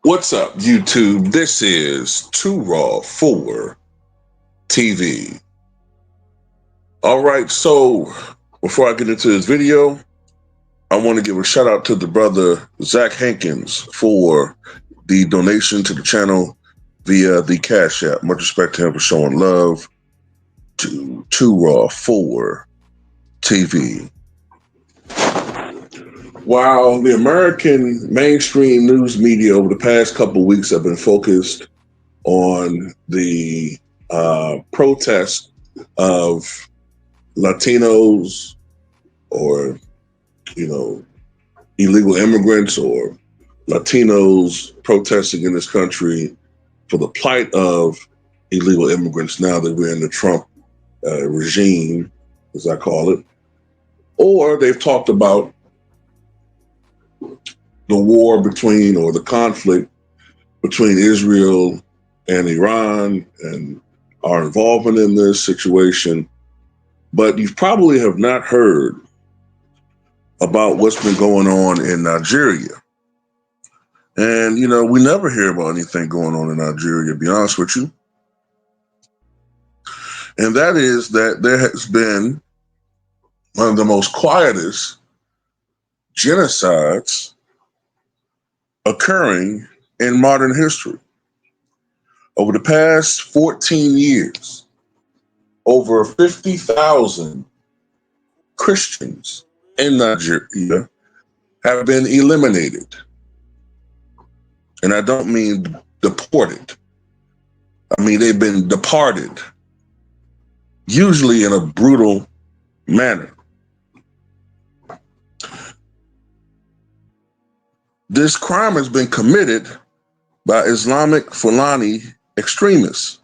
What's up, YouTube? This is Too Raw for TV. All right, so before I get into this video, I want to give a shout out to the brother Zach Hankins for the donation to the channel via the Cash App. Much respect to him for showing love to Too Raw for TV. While the American mainstream news media over the past couple of weeks have been focused on the protest of Latinos or, illegal immigrants or Latinos protesting in this country for the plight of illegal immigrants now that we're in the Trump regime, as I call it, or they've talked about the war between or the conflict between Israel and Iran and our involvement in this situation. But you probably have not heard about what's been going on in Nigeria. And, we never hear about anything going on in Nigeria, to be honest with you. And that is that there has been one of the most quietest genocides occurring in modern history. Over the past 14 years, over 50,000 Christians in Nigeria have been eliminated. And I don't mean deported. I mean, they've been departed, usually in a brutal manner. This crime has been committed by Islamic Fulani extremists,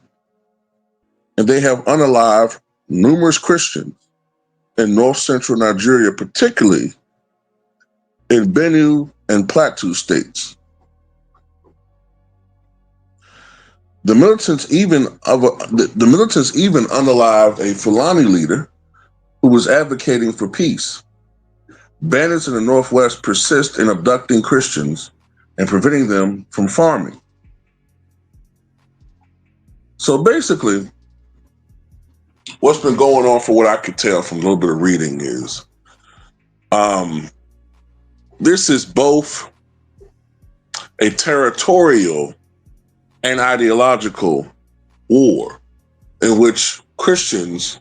and they have unalived numerous Christians in north central Nigeria, particularly in Benue and Plateau states. The militants even unalived a Fulani leader who was advocating for peace. Bandits in the Northwest persist in abducting Christians and preventing them from farming. So basically, what's been going on, for what I could tell from a little bit of reading, is this is both a territorial and ideological war in which Christians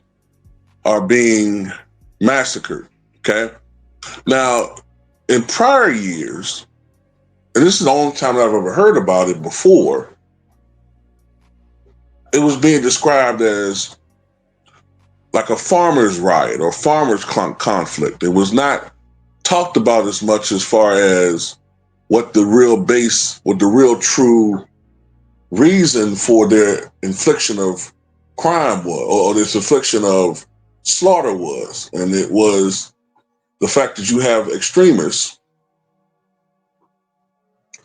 are being massacred, okay? Now, in prior years, and this is the only time I've ever heard about it before, it was being described as like a farmer's riot or farmer's conflict. It was not talked about as much as far as what the real true reason for their infliction of crime was, or this infliction of slaughter was. And it was the fact that you have extremists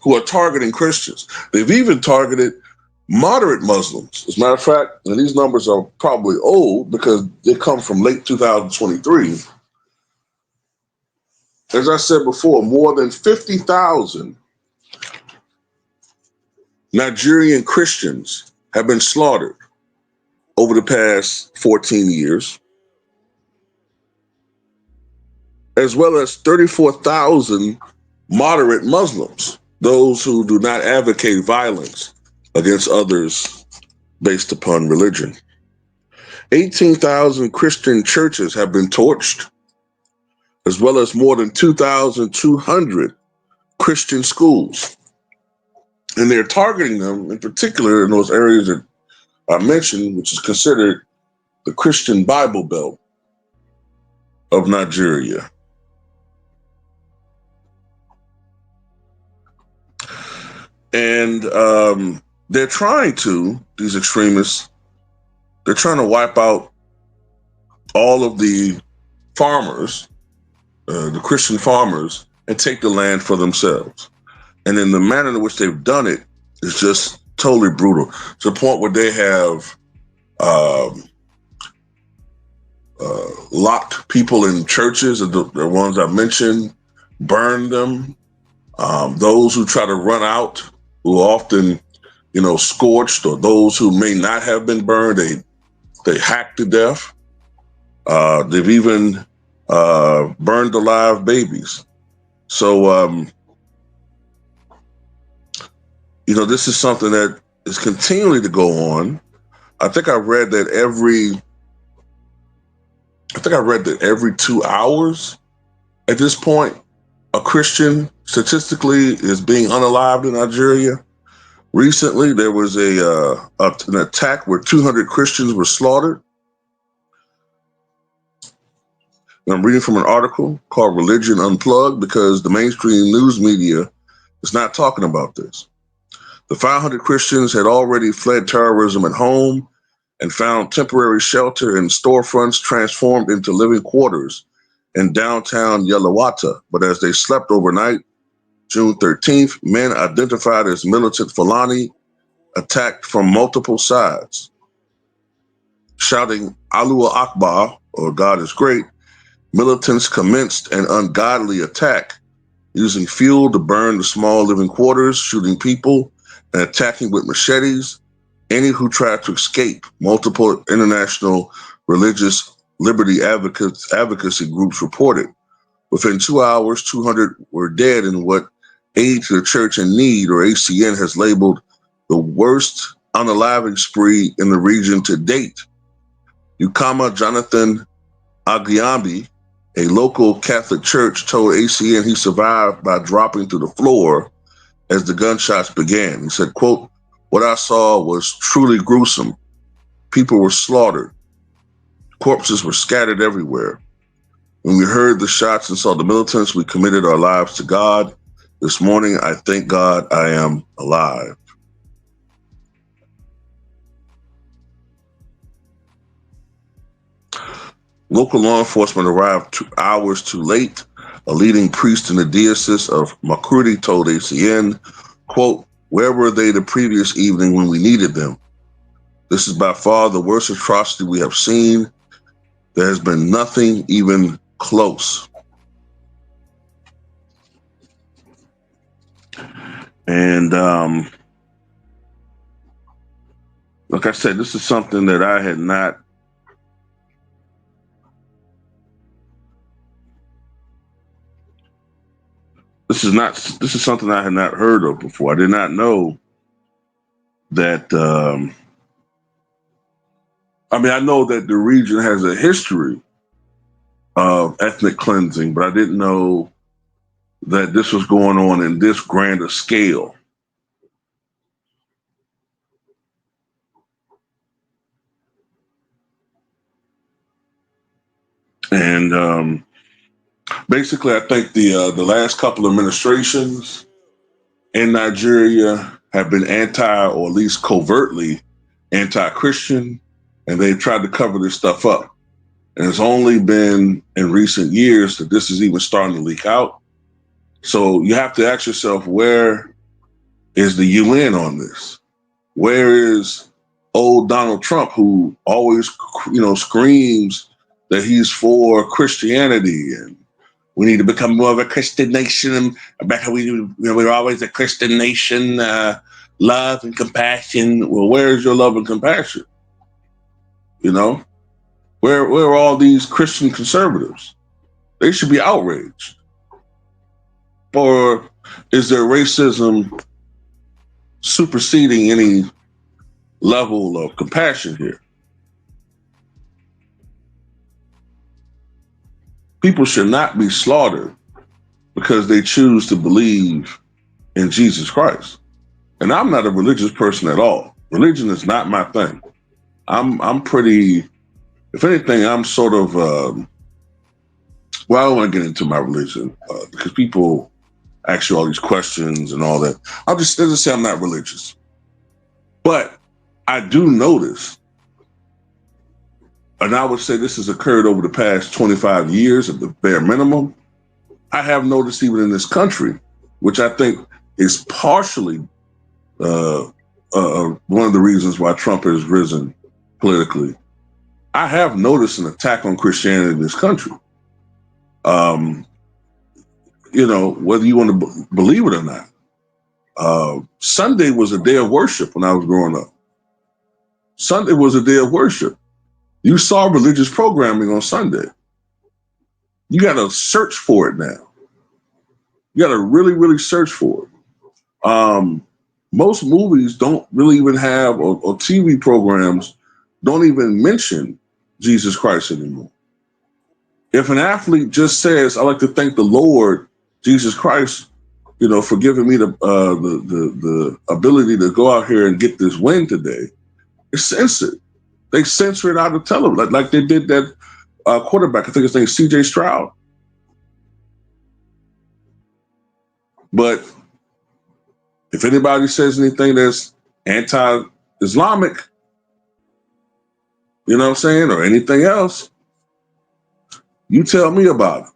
who are targeting Christians. They've even targeted moderate Muslims. As a matter of fact, and these numbers are probably old because they come from late 2023. As I said before, more than 50,000 Nigerian Christians have been slaughtered over the past 14 years, as well as 34,000 moderate Muslims, those who do not advocate violence against others based upon religion. 18,000 Christian churches have been torched, as well as more than 2,200 Christian schools. And they're targeting them in particular in those areas that I mentioned, which is considered the Christian Bible Belt of Nigeria. And these extremists, they're trying to wipe out all of the farmers, the Christian farmers, and take the land for themselves. And in the manner in which they've done it is just totally brutal, to the point where they have locked people in churches, the ones I mentioned, burned them. Those who try to run out who are often, scorched, or those who may not have been burned, they hacked to death. They've even burned alive babies. So, this is something that is continually to go on. I think I read that every 2 hours at this point, a Christian statistically is being unalived in Nigeria. Recently, there was an attack where 200 Christians were slaughtered. And I'm reading from an article called Religion Unplugged because the mainstream news media is not talking about this. The 500 Christians had already fled terrorism at home and found temporary shelter in storefronts transformed into living quarters in downtown Yelawata. But as they slept overnight, June 13th, men identified as militant Fulani attacked from multiple sides. Shouting Allah Akbar, or God is great, militants commenced an ungodly attack, using fuel to burn the small living quarters, shooting people, and attacking with machetes any who tried to escape. Multiple international religious liberty advocacy groups reported. Within 2 hours, 200 were dead in what Aid to the Church in Need, or ACN, has labeled the worst unaliving spree in the region to date. Ukama Jonathan Agiambi, a local Catholic church, told ACN he survived by dropping to the floor as the gunshots began. He said, quote, "What I saw was truly gruesome. People were slaughtered. Corpses were scattered everywhere. When we heard the shots and saw the militants, we committed our lives to God. This morning, I thank God I am alive." Local law enforcement arrived 2 hours too late. A leading priest in the diocese of Makurdi told ACN, quote, "Where were they the previous evening when we needed them? This is by far the worst atrocity we have seen. There has been nothing even close." And like I said, this is something that I had not this is something I had not heard of before. I did not know that I know that the region has a history of ethnic cleansing, but I didn't know that this was going on in this grand a scale. And basically, I think the last couple of administrations in Nigeria have been anti, or at least covertly anti-Christian, and they've tried to cover this stuff up. And it's only been in recent years that this is even starting to leak out. So you have to ask yourself, where is the UN on this? Where is old Donald Trump, who always, screams that he's for Christianity and we need to become more of a Christian nation? Back how we're always a Christian nation, love and compassion. Well, where is your love and compassion? Where are all these Christian conservatives? They should be outraged. Or is there racism superseding any level of compassion here? People should not be slaughtered because they choose to believe in Jesus Christ. And I'm not a religious person at all. Religion is not my thing. I'm pretty, if anything, I'm sort of, I don't want to get into my religion because people ask you all these questions and all that. I'll just say I'm not religious. But I do notice, and I would say this has occurred over the past 25 years at the bare minimum. I have noticed even in this country, which I think is partially one of the reasons why Trump has risen politically. I have noticed an attack on Christianity in this country. Whether you want to believe it or not. Sunday was a day of worship when I was growing up. Sunday was a day of worship. You saw religious programming on Sunday. You got to search for it now. You got to really, really search for it. Most movies don't really even have, or TV programs don't even mention Jesus Christ anymore. If an athlete just says, "I'd like to thank the Lord Jesus Christ, for giving me the ability to go out here and get this win today," it's censored. They censor it out of television, like they did that quarterback. I think his name is C.J. Stroud. But if anybody says anything that's anti-Islamic, you know what I'm saying, or anything else, you tell me about it.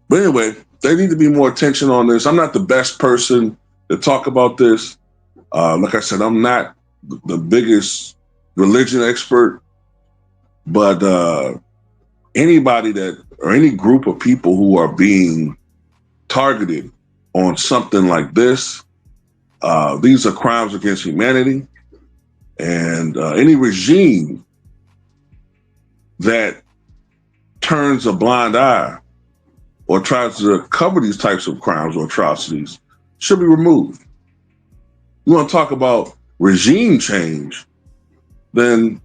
But anyway, there need to be more attention on this. I'm not the best person to talk about this. Like I said, I'm not the biggest religion expert, but anybody or any group of people who are being targeted on something like this, these are crimes against humanity. And any regime that turns a blind eye or tries to cover these types of crimes or atrocities should be removed. You want to talk about regime change, then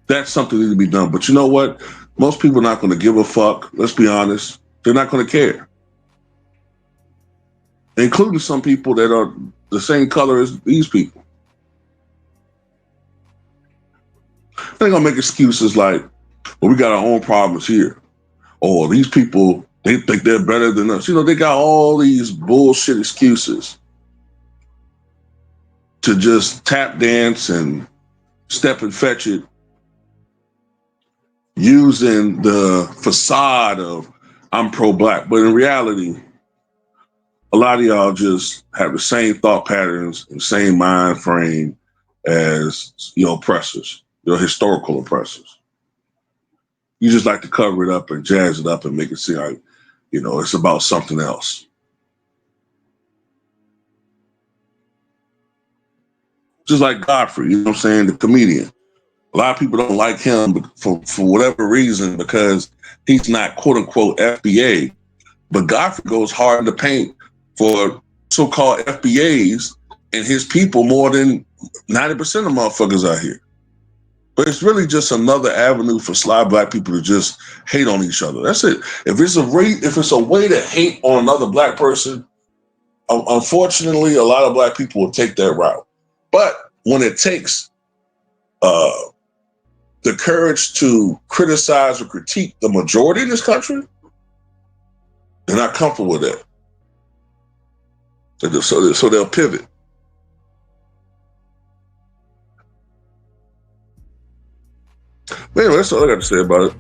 that's something that needs to be done. But you know what? Most people are not going to give a fuck. Let's be honest. They're not going to care. Including some people that are the same color as these people. They're going to make excuses like, well, we got our own problems here. Or these people, they think they're better than us. They got all these bullshit excuses to just tap dance and step and fetch it using the facade of I'm pro-black. But in reality, a lot of y'all just have the same thought patterns and same mind frame as your oppressors, your historical oppressors. You just like to cover it up and jazz it up and make it seem like, it's about something else. Just like Godfrey, you know what I'm saying, the comedian. A lot of people don't like him for whatever reason because he's not quote unquote FBA. But Godfrey goes hard in the paint for so-called FBAs and his people more than 90% of motherfuckers out here. But it's really just another avenue for sly black people to just hate on each other. That's it. If it's a way to hate on another black person, unfortunately, a lot of black people will take that route. But when it takes the courage to criticize or critique the majority in this country, they're not comfortable with that. So they'll pivot. But anyway, that's all I got to say about it.